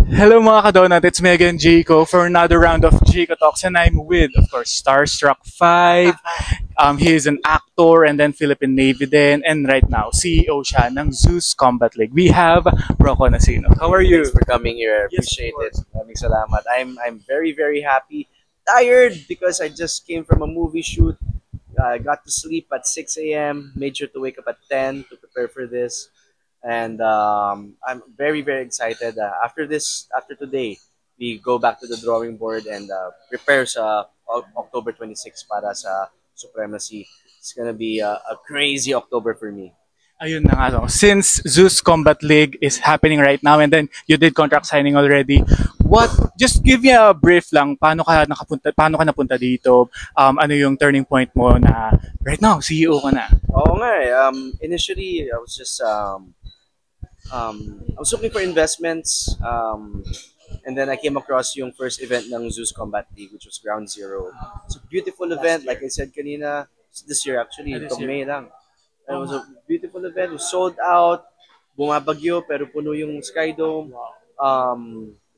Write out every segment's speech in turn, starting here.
Hello mga kadonat, it's me again, Jayco, for another round of Jayco Talks, and I'm with, of course, Starstruck 5. He is an actor and then Philippine Navy din, and right now, CEO siya ng Zeus Combat League. We have Rocco Nasino. How are you? Thanks for coming here. Yes, Appreciate of it. course. Maraming salamat. I'm very happy. Tired because I just came from a movie shoot. I got to sleep at 6 a.m. Made sure to wake up at 10 to prepare for this. And I'm very excited. After today, we go back to the drawing board and prepare sa October 26 para sa Supremacy. It's gonna be a crazy October for me. Ayun na nga, no. Since Zeus Combat League is happening right now and then you did contract signing already, just give me a brief lang, paano ka napunta dito, ano yung turning point mo na right now, CEO ka na. Oo nga eh. Initially, I was looking for investments, and then I came across yung first event ng Zeus Combat League, which was Ground Zero. It's a beautiful event, like I said kanina, this year actually, This itong year. May lang. And it was a beautiful event, it was sold out, bumabagyo, pero puno yung Sky Dome.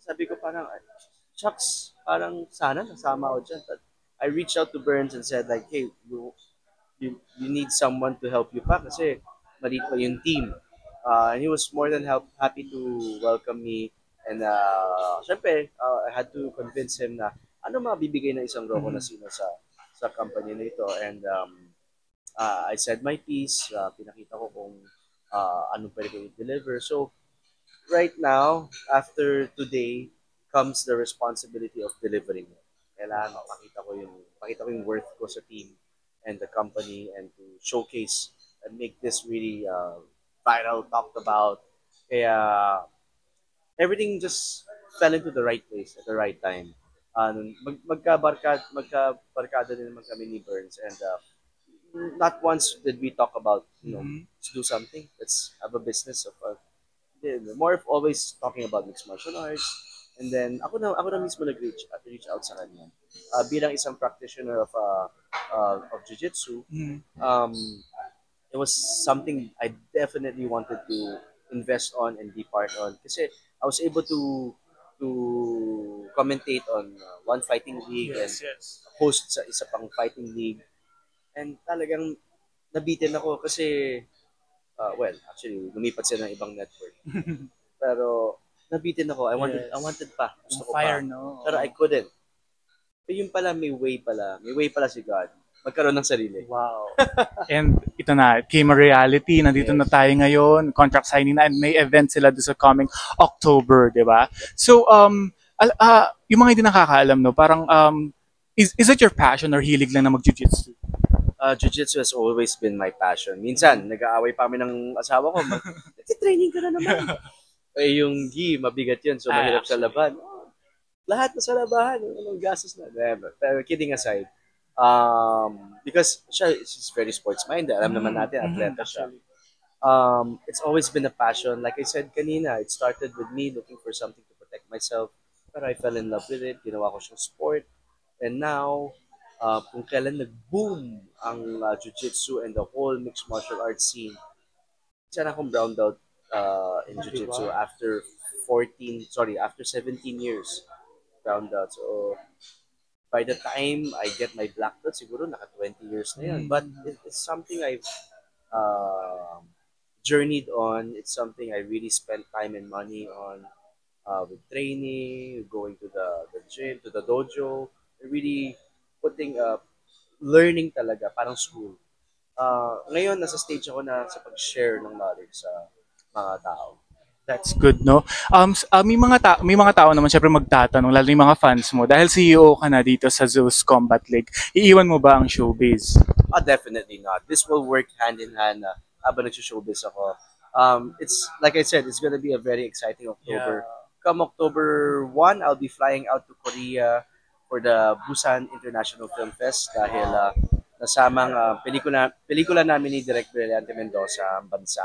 Sabi ko parang, shucks, parang sana nasama ako dyan. But I reached out to Burns and said like, hey, you need someone to help you pa kasi maliit pa yung team. And he was more than happy to welcome me. And syempre, I had to convince him na ano mabibigay ng isang Rocco na sino sa company na ito. And I said my piece, pinakita ko kung anong pwede ko i-deliver. So right now, after today, comes the responsibility of delivering. Kailangan pakita ko yung worth ko sa team and the company and to showcase and make this really viral, talked about. Kaya everything just fell into the right place at the right time. Magkabarkada din naman kami ni Burns and not once did we talk about, let's do something, let's have a business of more of always talking about mixed martial arts. And then ako na mismo reach out sa kanya. Bilang isang practitioner of jiu-jitsu, um, it was something I definitely wanted to invest on and be part on kasi I was able to commentate on one fighting league and Yes. host sa isa pang fighting league and talagang nabitin ako kasi well, actually lumipat sila ng ibang network. Pero nabitin ako. I wanted pa. Gusto ko Fire, pa. no? Pero I couldn't. Pero yun pala, may way pala. May way pala si God. Magkaroon ng sarili. Wow. And ito na, it came a reality. Nandito na Yes. tayo ngayon. Contract signing na and may event sila doon sa coming October, di ba? So, yung mga hindi nakakaalam, no, parang, is it your passion or hilig lang na mag-jiu-jitsu? Jiu-jitsu has always been my passion. Minsan, nag-aaway pa kami ng asawa ko. Nagtitraining ka na naman. Eh, yung gi, mabigat yun. So, mahirap sa Actually. laban. Lahat na sa labahan. Anong gastos na. Pero kidding aside, because she's very sports-minded. Alam naman natin, atleta siya. Actually. It's always been a passion. Like I said kanina, it started with me looking for something to protect myself. But I fell in love with it. Ginawa ko siyang sport. And now, kung kailan nag-boom ang jiu-jitsu and the whole mixed martial arts scene, isa na akong brown belt in jiu-jitsu after 17 years brown belt. So, by the time I get my black belt, siguro naka 20 years na yan. But it's something I've uh, journeyed on. It's something I really spent time and money on with training, going to the gym, to the dojo, really putting learning talaga, parang school. Ngayon, nasa stage ako na sa pag-share ng knowledge sa mga tao. That's good, no? May mga tao naman syempre magtatanong, lalo yung mga fans mo, dahil CEO ka na dito sa Zeus Combat League, iiwan mo ba ang showbiz? Definitely not. This will work hand in hand habang nag-showbiz ako. It's like I said, it's gonna be a very exciting October. Come October 1, I'll be flying out to Korea for the Busan International Film Fest dahil nasamang pelikula namin ni Direk Brillante Mendoza ang bansa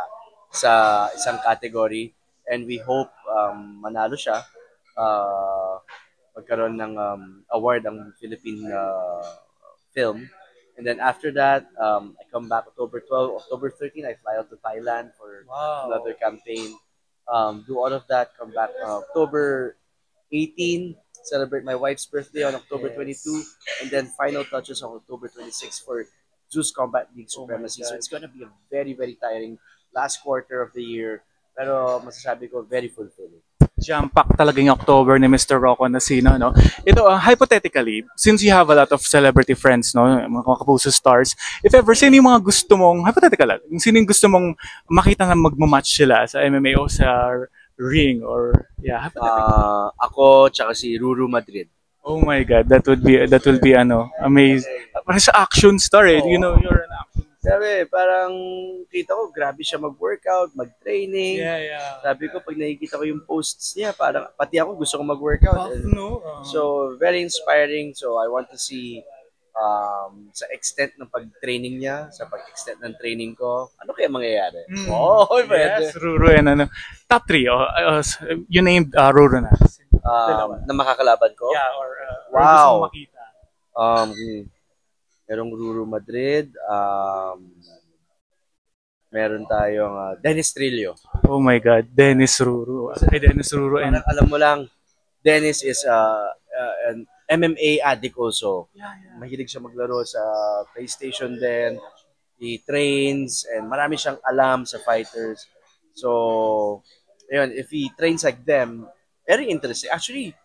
sa isang category and we hope manalo siya. Magkaroon ng award ang Philippine film. And then after that, I come back October 12, October 13, I fly out to Thailand for another campaign. do all of that, come back October 18, celebrate my wife's birthday on October 22, and then final touches on October 26 for Zeus Combat League Supremacy. So it's gonna be a very, very tiring last quarter of the year. Pero masasabi ko, very fulfilling. Jam-pack talaga yung October ni Mr. Rocco Nasino, no? Ito, hypothetically, since you have a lot of celebrity friends, no? Mga kapuso stars, if ever, sino yung mga gusto mong, hypothetical lang, sino yung gusto mong makita na magmamatch sila sa MMA o sa ring or, yeah, hypothetical. Ako, tsaka si Ruru Madrid. Oh my God, that will be, amazing. Parang sa action star, eh. You know, you're an action. Sabi, parang kita ko, grabe siya mag-workout, mag-training. Yeah. Sabi ko, pag nakikita ko yung posts niya, parang pati ako gusto kong mag-workout. No? So, very inspiring. So, I want to see sa extent ng pag-training niya, sa pag-extent ng training ko, ano kaya mangyayari? Yes, Ruru and top 3. You named Ruru na. Na makakalaban ko? Yeah, or wow. gusto mong makita. Merong Ruru Madrid, meron tayong Dennis Trillo. Oh my God, Dennis Ruru. Dennis Ruru. And alam mo lang, Dennis is an MMA addict also. Yeah. Mahilig siya maglaro sa PlayStation din. He trains and marami siyang alam sa fighters. So, ayun, if he trains like them, very interesting. Actually,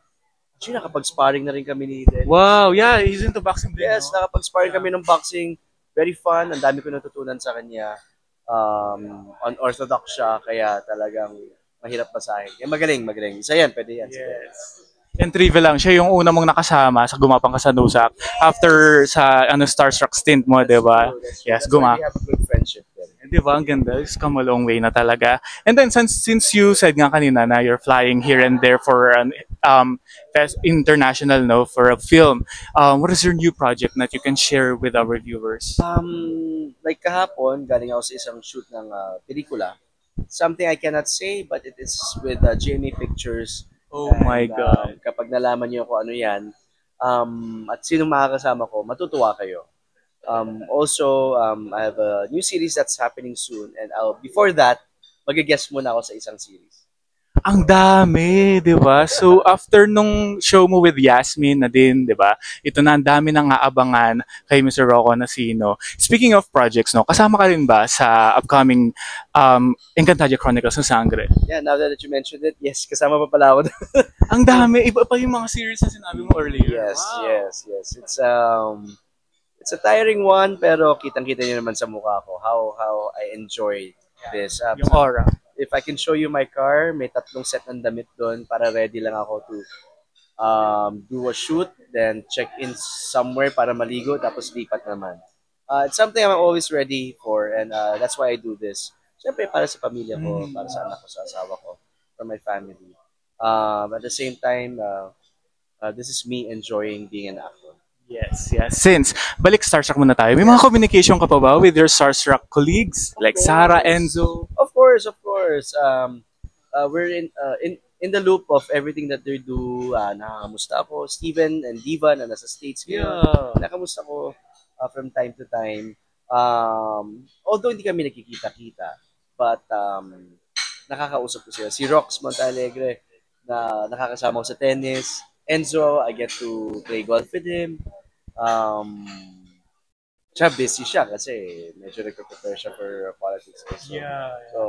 nakapag-sparring na rin kami ni Dennis. Wow, yeah, he's into boxing din. Yes, nakapag-sparring kami ng boxing. Very fun. Ang dami ko natutunan sa kanya. Unorthodox siya, kaya talagang mahirap basahin. Magaling. Isa yan, pwede yan. Yes. And trivia lang, siya yung una mong nakasama sa Gumapang Ka sa Nusak after sa Starstruck stint mo, di ba? Yes, We have a good friendship then. Di ba? Ang ganda. It's come a long way na talaga. And then, since you said nga kanina na you're flying here and there for an international, no, for a film, what is your new project that you can share with our viewers? Like kahapon, galing ako sa isang shoot ng pelikula. Something I cannot say, but it is with GMA Pictures. Oh my God. Kapag nalaman niyo kung ano yan, at sinong makakasama ko, matutuwa kayo. Also, I have a new series that's happening soon. And before that, mag-guest muna ako sa isang series. Ang dami, di ba? So, after nung show mo with Yasmin na din, di ba? Ito na, ang dami nang aabangan kay Mr. Rocco Nasino. Speaking of projects, no, kasama ka rin ba sa upcoming Encantadia Chronicles ng Sangre? Yeah, now that you mentioned it, yes, kasama pa pala ako. Ang dami, iba pa yung mga series na sinabi mo earlier. Yes, wow. yes. It's a tiring one, pero kitang-kita niyo naman sa mukha ko how I enjoy this. Yung aura. If I can show you my car, may 3 set ng damit doon para ready lang ako to do a shoot, then check in somewhere para maligo, tapos lipat naman. It's something I'm always ready for, and that's why I do this. Siyempre, para sa pamilya ko, para sa anak ko, sa asawa ko, for my family. At the same time, this is me enjoying being an actor. Yes. Since, balik Starstruck muna tayo. May mga communication ka pa ba with your Starstruck colleagues? Like Sarah, Enzo? Of course. We're in the loop of everything that they do. Nakamusta ako. Steven and Diva na nasa States. Yeah. Nakamusta ko from time to time. Although hindi kami nakikita-kita. But nakakausap ko sila. Si Rox Montalegre na nakakasama ko sa tennis. Enzo, I get to play golf with him. Siya busy siya kasi medyo nagpe-prepare siya for politics also. Yeah. So,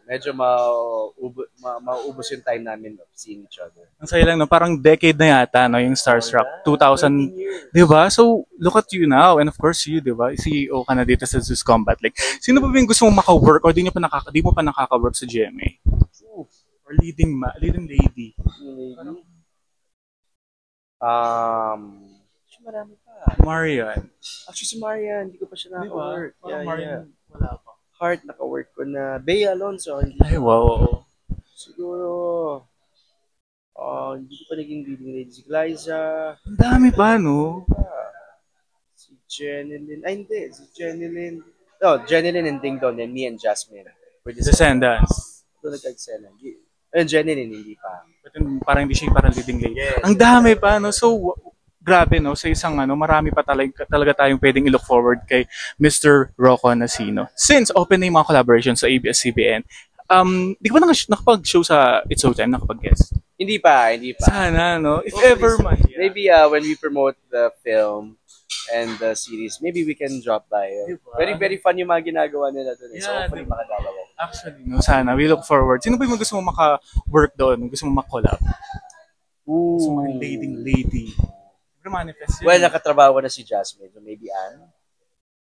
medyo mauubos yung time namin of seeing each other. Ang saya lang, no? Parang decade na yata, no? Yung Starstruck. 2000, di ba? So, look at you now. And of course, you, di ba? CEO ka na dito sa Zeus Combat. Like, sino ba yung gusto mong maka-work or di mo pa nakaka-work sa GMA? Or leading lady? Marami pa. Marian. Actually, si Marian, hindi ko pa siya naka-work. Yeah, Marian, wala pa. Heart, naka-work ko na. Bea Alonso, hindi. Ay, wow. Siguro, hindi ko pa naging leading lady. Si Glyza. Ang dami pa, no? Si Jeneline. Ay, hindi. Si Jeneline. No, Jeneline and Ding Dong and me and Jasmine. Descendants. Ito nagkagsena. Jeneline, hindi pa. But parang hindi siya parang leading lady. Yes. Ang dami pa, no? So, grabe, no? Sa isang marami pa talaga tayong pwedeng i-look forward kay Mr. Rocco Nasino. Since open na yung mga collaborations sa ABS-CBN, Di ka ba nakapag-show sa It's Showtime, nakapag-guest? Hindi pa, hindi pa. Sana, no? If Hopefully ever soon. man. Yeah. Maybe when we promote the film and the series, maybe we can drop by. Diba? Very, very fun yung mga ginagawa nila doon. So Yeah, hopefully diba? makadalaw ako. Actually, no, sana. We look forward. Sino ba yung gusto mo maka-work doon? Gusto mo maka-collab? Gusto mo leading lady? Siyempre manifest yun. Well, nakatrabaho na si Jasmine. So maybe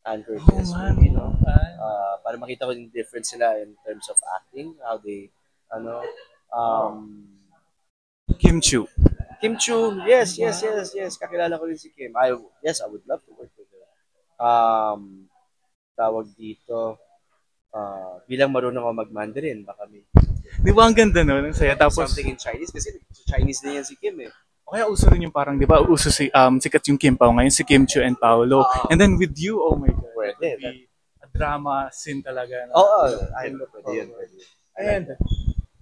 Anne Curtis. man. Maybe, no? Para makita ko yung difference sila in terms of acting, how they, Kim Chu. Kim Chu, yes. Kakilala ko rin si Kim. I would love to work with her. Tawag dito, bilang marunong ako mag-Mandarin, baka may Di ba ang ganda no? Ang saya. Tapos, something in Chinese kasi Chinese din yan si Kim eh. o kaya uso rin yung parang, di ba, uso sikat yung Kim Pao ngayon, si Kim Chu and Paolo. And then with you, oh my God. Pwede. It would be a drama scene talaga. No? Oo, pwede yun. And,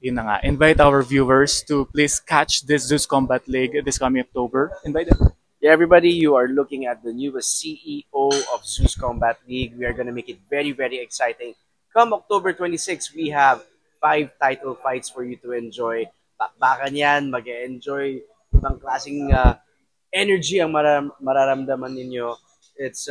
yun na nga, invite our viewers to please catch this Zeus Combat League this coming October. Invite them. Yeah, everybody, you are looking at the newest CEO of Zeus Combat League. We are going to make it very, very exciting. Come October 26, we have 5 title fights for you to enjoy. Bakbakan yan, mag-enjoy. Ibang klaseng energy ang mararamdaman ninyo. It's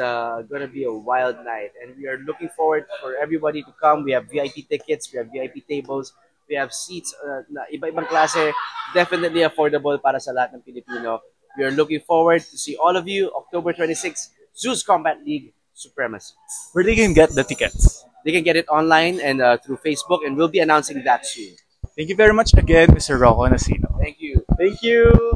going to be a wild night. And we are looking forward for everybody to come. We have VIP tickets, we have VIP tables, we have seats na iba-ibang klase. Definitely affordable para sa lahat ng Pilipino. We are looking forward to see all of you October 26, Zeus Combat League Supremacy. Where they can get the tickets. They can get it online and through Facebook, and we'll be announcing that soon. Thank you very much again, Mr. Rocco Nasino. Thank you. Thank you.